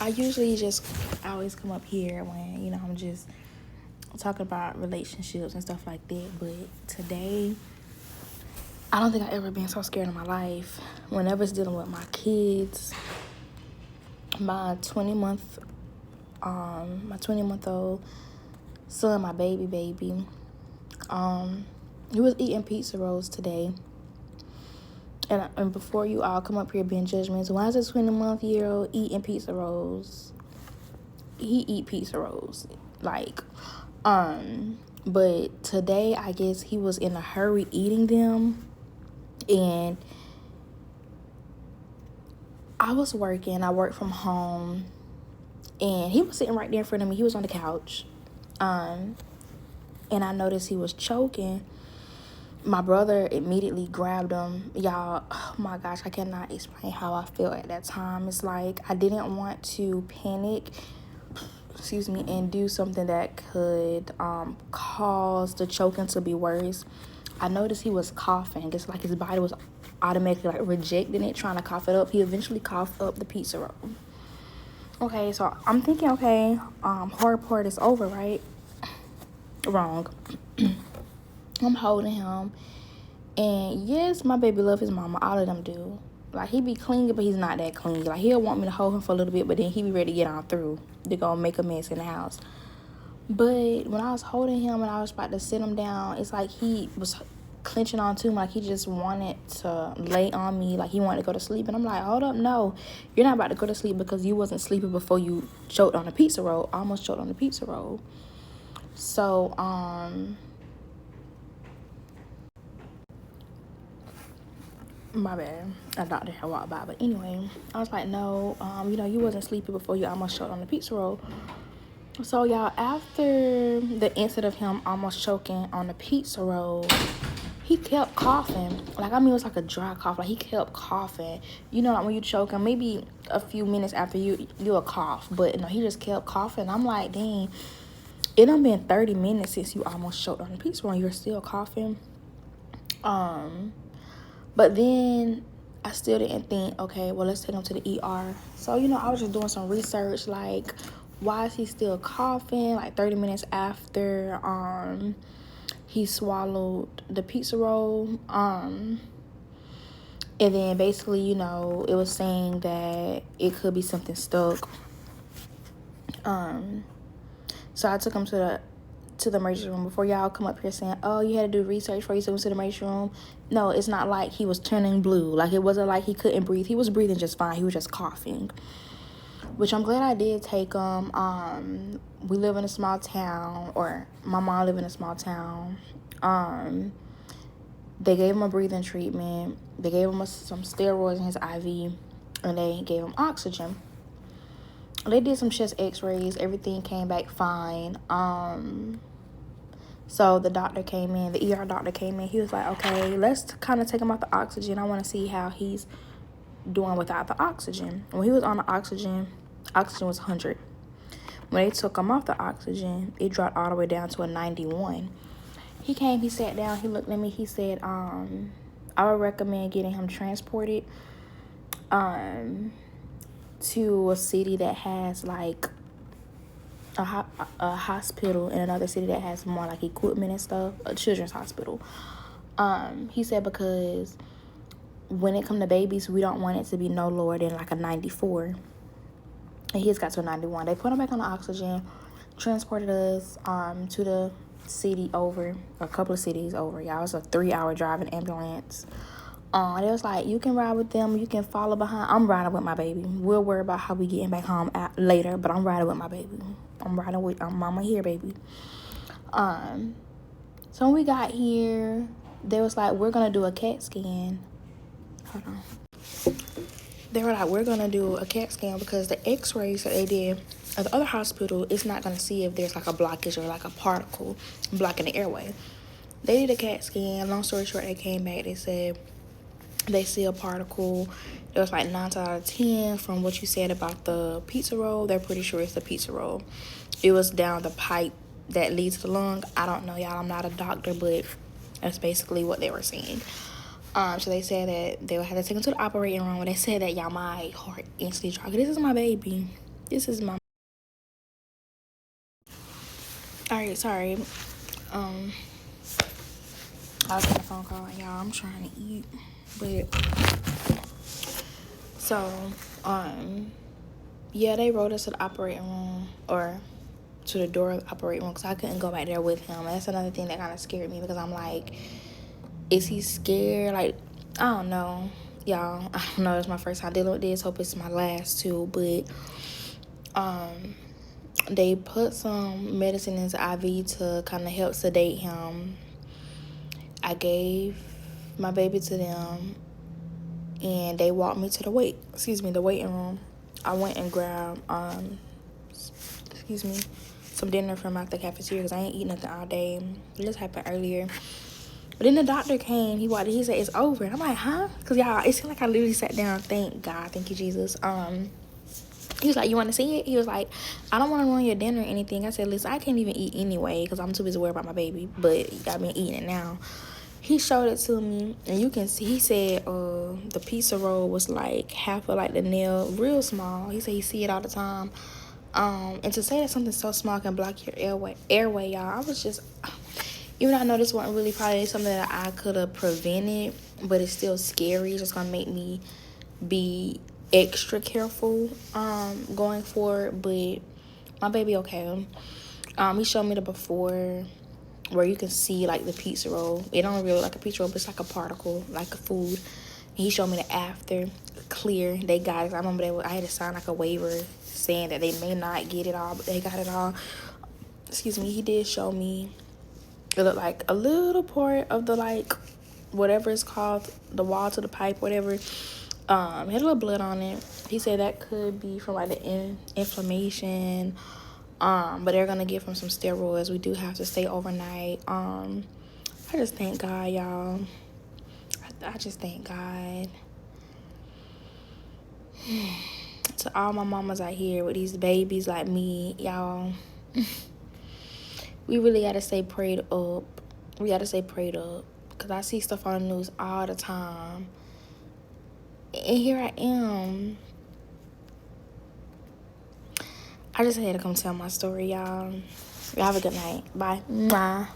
I usually just always come up here when, I'm just talking about relationships and stuff like that. But today, I don't think I've ever been so scared in my life. Whenever it's dealing with my kids, my 20-month-old son, my baby. He was eating pizza rolls today. And before you all come up here being judgmental, why is a 20-month-old eating pizza rolls? He eat pizza rolls. But today, I guess he was in a hurry eating them. And I was working. I worked from home. And he was sitting right there in front of me. He was on the couch. And I noticed he was choking. My brother immediately grabbed him. Y'all, oh my gosh, I cannot explain how I felt at that time. It's like I didn't want to panic, and do something that could cause the choking to be worse. I noticed he was coughing. It's like his body was automatically rejecting it, trying to cough it up. He eventually coughed up the pizza roll. Okay, so I'm thinking, hard part is over, right? Wrong. I'm holding him, and yes, my baby love his mama. All of them do. He be clingy, but he's not that clingy. He'll want me to hold him for a little bit, but then he be ready to get on through. They gonna make a mess in the house. But when I was holding him and I was about to sit him down, it's like he was clenching on to me. He just wanted to lay on me. He wanted to go to sleep. And I'm like, hold up, no. You're not about to go to sleep because you wasn't sleeping before you choked on the pizza roll. Almost choked on the pizza roll. So, my bad. A doctor had walked by. But anyway, I was like, no, you wasn't sleeping before you almost choked on the pizza roll. So, y'all, after the incident of him almost choking on the pizza roll, he kept coughing. It was like a dry cough. He kept coughing. When you choke him, maybe a few minutes after you'll cough. But, no, he just kept coughing. I'm like, dang, it done been 30 minutes since you almost choked on the pizza roll and you're still coughing. But then I still didn't think, okay, well, let's take him to the ER. So, I was just doing some research, why is he still coughing? 30 minutes after he swallowed the pizza roll. And then basically, it was saying that it could be something stuck. So I took him to the emergency room. Before y'all come up here saying, oh, you had to do research before you took him to the emergency room. No, it's not like he was turning blue. It wasn't like he couldn't breathe. He was breathing just fine. He was just coughing. Which I'm glad I did take him. We live in a small town, or my mom live in a small town. They gave him a breathing treatment. They gave him some steroids in his IV, and they gave him oxygen. They did some chest x-rays. Everything came back fine. So the doctor came in, the ER doctor came in. He was like, okay, let's kind of take him off the oxygen. I want to see how he's doing without the oxygen. When he was on the oxygen was 100. When they took him off the oxygen, it dropped all the way down to a 91. He came, he sat down, he looked at me, he said, I would recommend getting him transported to a city that has a hospital, in another city that has more equipment and stuff, a children's hospital. He said because when it comes to babies, we don't want it to be no lower than a 94. And he's got to a 91. They put him back on the oxygen, transported us to the city over, a couple of cities over. Y'all, it was a 3-hour drive in ambulance. They was like, you can ride with them, you can follow behind. I'm riding with my baby. We'll worry about how we getting back home later, but I'm riding with my baby. I'm mama here, baby. So when we got here, they was like, we're gonna do a CAT scan. Hold on. They were like, we're gonna do a CAT scan because the x-rays that they did at the other hospital, it's not gonna see if there's a blockage or a particle blocking the airway. They did a CAT scan. Long story short, they came back. They said they see a particle. It was 9 out of 10 from what you said about the pizza roll. They're pretty sure it's the pizza roll. It was down the pipe that leads to the lung. I don't know, y'all. I'm not a doctor, but that's basically what they were saying. So they said that they would have to take him to the operating room. They said that, y'all, my heart instantly dropped. This is my baby. This is my. Alright, sorry. I was on a phone call, y'all. I'm trying to eat, but so yeah, they rode us to the operating room or to the door of the operating room because I couldn't go back there with him. And that's another thing that kind of scared me because I'm like, is he scared? Like, I don't know, y'all. I don't know. It's my first time dealing with this. Hope it's my last too. But they put some medicine in his IV to kind of help sedate him. I gave my baby to them, and they walked me to the waiting room. I went and grabbed some dinner from out the cafeteria because I ain't eating nothing all day. It just happened earlier. But then the doctor came. He walked in. He said, it's over. And I'm like, huh? Because, y'all, it seemed like I literally sat down. Thank God. Thank you, Jesus. He was like, you want to see it? He was like, I don't want to ruin your dinner or anything. I said, listen, I can't even eat anyway because I'm too busy worried about my baby. But I've been eating it now. He showed it to me, and you can see, he said the pizza roll was like half of like the nail, real small. He said he see it all the time. And to say that something so small can block your airway, y'all, I was just, even though I know this wasn't really probably something that I could have prevented, but it's still scary. It's just gonna make me be extra careful going forward. But my baby okay. He showed me the before where you can see like the pizza roll. It don't really look like a pizza roll, but it's like a particle, like a food. And he showed me the after, clear. They got it. I remember I had to sign like a waiver saying that they may not get it all, but they got it all. Excuse me. He did show me. It looked like a little part of the like whatever it's called, the wall to the pipe, whatever. Had a little blood on it. He said that could be from like the inflammation. But they're gonna give him some steroids. We do have to stay overnight. I just thank God, y'all. I just thank God. To all my mamas out here with these babies like me, y'all. We really gotta stay prayed up. We gotta stay prayed up. Because I see stuff on the news all the time. And here I am. I just had to come tell my story, y'all. Y'all have a good night. Bye. Mwah.